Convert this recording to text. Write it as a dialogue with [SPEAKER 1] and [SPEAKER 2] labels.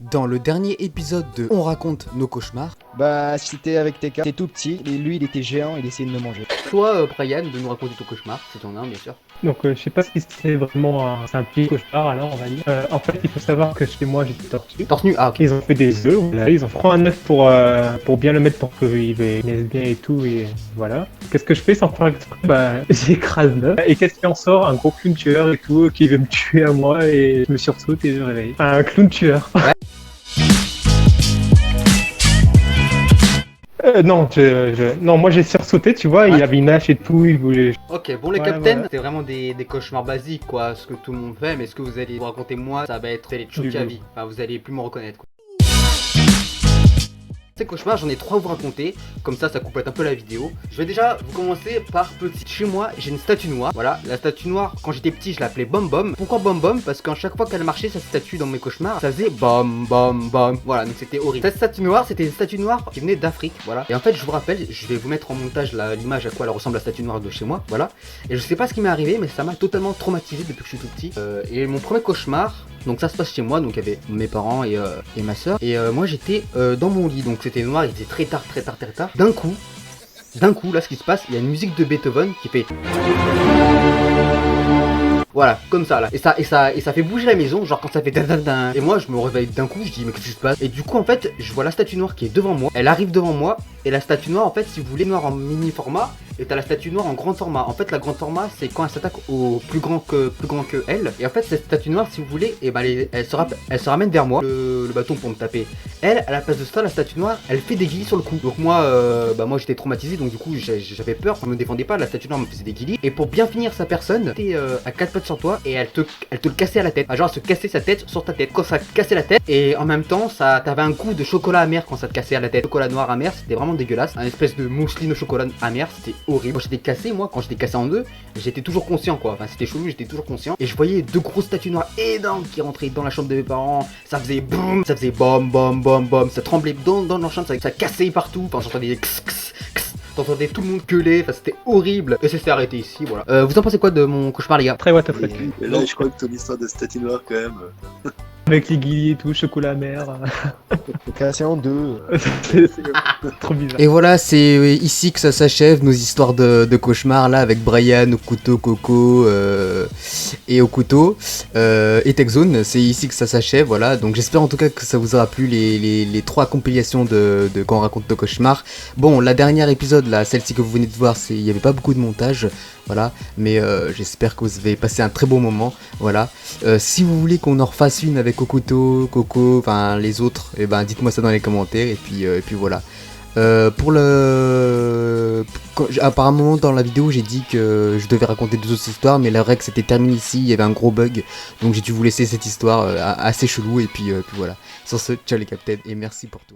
[SPEAKER 1] Dans le dernier épisode de On raconte nos cauchemars,
[SPEAKER 2] Bah, c'était avec TK, t'es tout petit, et lui il était géant, il essayait de me manger.
[SPEAKER 3] Toi, Brian, de nous raconter ton cauchemar, si t'en as un, bien sûr.
[SPEAKER 4] Donc je sais pas si c'est vraiment c'est un petit cauchemar alors on va dire. En fait il faut savoir que chez moi j'étais tortue.
[SPEAKER 3] Torse nu, ah ok.
[SPEAKER 4] Ils ont fait des œufs, voilà. Ils ont pris un œuf pour bien le mettre pour qu'il naisse bien et tout et voilà. Qu'est-ce que je fais sans faire exprès? Bah j'écrase l'œuf et qu'est-ce qui en sort? Un gros clown tueur et tout qui veut me tuer à moi et je me sursaute et je me réveille. Enfin, un clown tueur.
[SPEAKER 3] Ouais.
[SPEAKER 4] Non, moi j'ai sursauté, tu vois,
[SPEAKER 3] Ouais.
[SPEAKER 4] il avait une hache et tout, il voulait...
[SPEAKER 3] Ok, bon les
[SPEAKER 4] Ouais,
[SPEAKER 3] captains,
[SPEAKER 4] voilà.
[SPEAKER 3] c'était vraiment des cauchemars basiques, quoi, ce que tout le monde fait, mais ce que vous allez vous raconter moi, ça va être les choquer à vie. Enfin, vous allez plus me reconnaître, quoi. Ces cauchemars, j'en ai 3 à vous raconter, comme ça complète un peu la vidéo. Je vais déjà vous commencer par petit. Chez moi, j'ai une statue noire. Voilà, la statue noire, quand j'étais petit, je l'appelais Bom Bom. Pourquoi Bom Bom? Parce qu'à chaque fois qu'elle marchait, cette statue dans mes cauchemars, ça faisait Bom Bom Bom. Voilà, donc c'était horrible. Cette statue noire, c'était une statue noire qui venait d'Afrique. Voilà. Et en fait, je vous rappelle, je vais vous mettre en montage l'image à quoi elle ressemble la statue noire de chez moi. Voilà. Et je sais pas ce qui m'est arrivé, mais ça m'a totalement traumatisé depuis que je suis tout petit. Et mon premier cauchemar, donc ça se passe chez moi, donc il y avait mes parents et ma soeur. Et moi j'étais dans mon lit, donc c'était noir, il était très tard. D'un coup, là ce qui se passe, il y a une musique de Beethoven qui fait... Voilà, comme ça là. Et ça fait bouger la maison, genre quand ça fait din. Et moi je me réveille d'un coup, je dis mais qu'est-ce qui se passe? Et du coup en fait, je vois la statue noire qui est devant moi. Elle arrive devant moi. Et la statue noire en fait, si vous voulez, noire en mini format. Et t'as la statue noire en grand format. En fait, la grande format, c'est quand elle s'attaque au plus grand que elle. Et en fait, cette statue noire, si vous voulez, et ben elle se ramène vers moi, le bâton pour me taper. Elle, à la place de ça, la statue noire, elle fait des guillis sur le cou. Donc moi, moi j'étais traumatisé, donc du coup j'avais peur, je me défendais pas. La statue noire me faisait des guillis. Et pour bien finir sa personne, elle était à 4 pattes sur toi et elle te le cassait à la tête. Ah, genre elle se cassait sa tête sur ta tête. Quand ça te cassait la tête, et en même temps, t'avais un goût de chocolat amer quand ça te cassait à la tête. Chocolat noir amer, c'était vraiment dégueulasse. Un espèce de mousseline au chocolat amer, c'était horrible. Quand j'étais cassé, quand j'étais cassé en deux, j'étais toujours conscient quoi. Enfin, c'était chelou, j'étais toujours conscient. Et je voyais deux grosses statues noires énormes qui rentraient dans la chambre de mes parents. Ça faisait boum, ça faisait bom bom bom bom. Ça tremblait dans leur chambre, ça cassait partout. Enfin, j'entendais des x x x. T'entendais tout le monde gueuler, enfin c'était horrible. Et ça s'est arrêté ici, voilà. Vous en pensez quoi de mon cauchemar, les gars?
[SPEAKER 4] Très what the fuck.
[SPEAKER 5] Et là, je crois que ton histoire de statue noire, quand même.
[SPEAKER 4] Avec les guillis et tout, chocolat amer.
[SPEAKER 2] Cassé en deux.
[SPEAKER 4] c'est trop bizarre.
[SPEAKER 1] et voilà, c'est ici que ça s'achève, nos histoires de cauchemars là, avec Brian au couteau, Coco et au couteau, et Techzone, c'est ici que ça s'achève, voilà. Donc j'espère en tout cas que ça vous aura plu, les 3 compilations de quand on raconte nos cauchemars. Bon, la dernière épisode là, celle-ci que vous venez de voir, il n'y avait pas beaucoup de montage, voilà, mais j'espère que vous avez passé un très bon moment, voilà. Si vous voulez qu'on en refasse une avec Okuto, Coco, enfin les autres, et ben dites-moi ça dans les commentaires, et puis voilà. Apparemment dans la vidéo j'ai dit que je devais raconter 2 autres histoires, mais la règle c'était terminé ici, il y avait un gros bug, donc j'ai dû vous laisser cette histoire assez chelou, et puis voilà. Sur ce, ciao les captains, et merci pour tout.